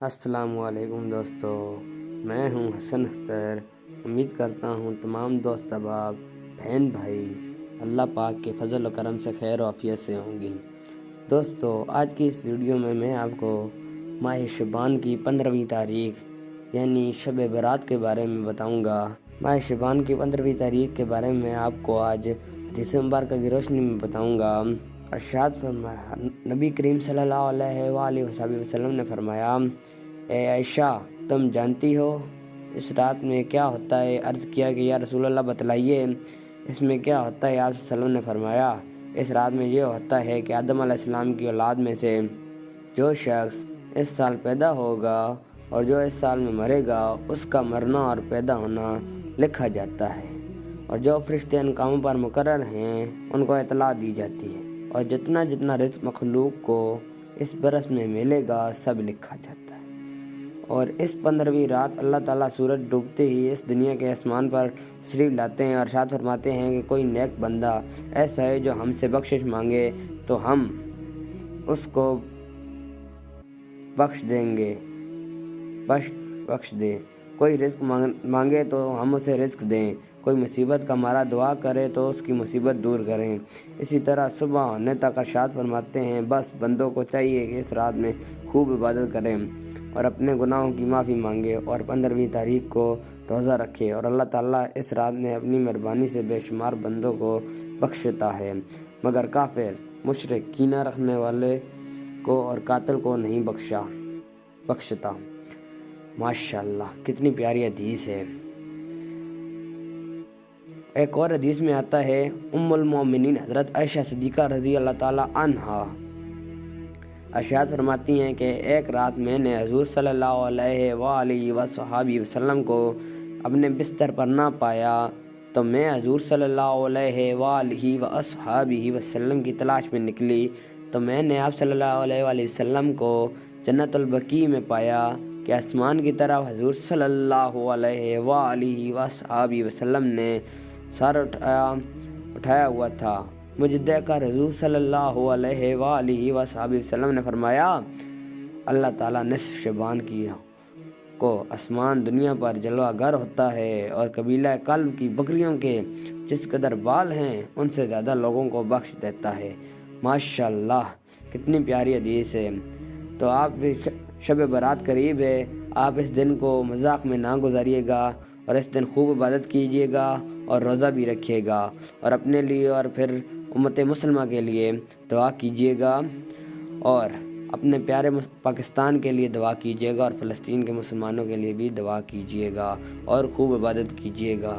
السلام علیکم دوستو، میں ہوں حسن اختر۔ امید کرتا ہوں تمام دوست احباب، بہن بھائی اللہ پاک کے فضل و کرم سے خیر و عافیت سے ہوں گی۔ دوستو، آج کی اس ویڈیو میں میں آپ کو ماہ شعبان کی 15ویں تاریخ یعنی شب برات کے بارے میں بتاؤں گا۔ ماہ شعبان کی 15ویں تاریخ کے بارے میں آپ کو آج حدیث مبارکہ کی روشنی میں بتاؤں گا۔ ارشاد فرمایا، نبی کریم صلی اللہ علیہ وآلہ وسلم نے فرمایا، اے عائشہ، تم جانتی ہو اس رات میں کیا ہوتا ہے؟ عرض کیا کہ یا رسول اللہ بتلائیے، اس میں کیا ہوتا ہے؟ آپ صلی اللہ علیہ وسلم نے فرمایا، اس رات میں یہ ہوتا ہے کہ آدم علیہ السلام کی اولاد میں سے جو شخص اس سال پیدا ہوگا اور جو اس سال میں مرے گا، اس کا مرنا اور پیدا ہونا لکھا جاتا ہے، اور جو فرشتے ان کاموں پر مقرر ہیں ان کو اطلاع دی جاتی ہے، اور جتنا جتنا رزق مخلوق کو اس برس میں ملے گا سب لکھا جاتا ہے۔ اور اس 15ویں رات اللہ تعالیٰ سورج ڈوبتے ہی اس دنیا کے آسمان پر تشریف لاتے ہیں اور ارشاد فرماتے ہیں کہ کوئی نیک بندہ ایسا ہے جو ہم سے بخشش مانگے تو ہم اس کو بخش دیں گے، بخش دیں۔ کوئی رزق مانگے تو ہم اسے رزق دیں، کوئی مصیبت کا مارا دعا کرے تو اس کی مصیبت دور کریں۔ اسی طرح صبح ہونے تک ارشاد فرماتے ہیں، بس بندوں کو چاہیے کہ اس رات میں خوب عبادت کریں اور اپنے گناہوں کی معافی مانگے اور 15ویں تاریخ کو روزہ رکھے، اور اللہ تعالیٰ اس رات میں اپنی مہربانی سے بے شمار بندوں کو بخشتا ہے، مگر کافر، مشرک، کینہ رکھنے والے کو اور قاتل کو نہیں بخشتا۔ ماشاءاللہ، کتنی پیاری حدیث ہے۔ ایک اور حدیث میں آتا ہے، ام المومنین حضرت عائشہ صدیقہ رضی اللہ تعالی عنہا ارشاد فرماتی ہیں کہ ایک رات میں نے حضور صلی اللہ علیہ وآلہ وسلم کو اپنے بستر پر نہ پایا، تو میں حضور صلی اللہ علیہ وآلہ وسلم کی تلاش میں نکلی، تو میں نے آپ صلی اللہ علیہ وآلہ وسلم کو جنت البقیع میں پایا کہ آسمان کی طرف حضور صلی اللہ علیہ وآلہ وسلم نے سر اٹھایا ہوا تھا۔ مجھے دیکھ کر حضور صلی اللہ علیہ وآلہ وسلم نے فرمایا، اللہ تعالیٰ نصف شعبان کو آسمان دنیا پر جلوہ گر ہوتا ہے اور قبیلہ کلب کی بکریوں کے جس قدر بال ہیں ان سے زیادہ لوگوں کو بخش دیتا ہے۔ ماشاءاللہ، کتنی پیاری حدیث ہے۔ تو آپ بھی شب برات قریب ہے، آپ اس دن کو مذاق میں نہ گزاریے گا اور اس دن خوب عبادت کیجیے گا اور روزہ بھی رکھیے گا، اور اپنے لیے اور پھر امت مسلمہ کے لیے دعا کیجیے گا، اور اپنے پیارے پاکستان کے لیے دعا کیجیے گا، اور فلسطین کے مسلمانوں کے لیے بھی دعا کیجیے گا اور خوب عبادت کیجیے گا۔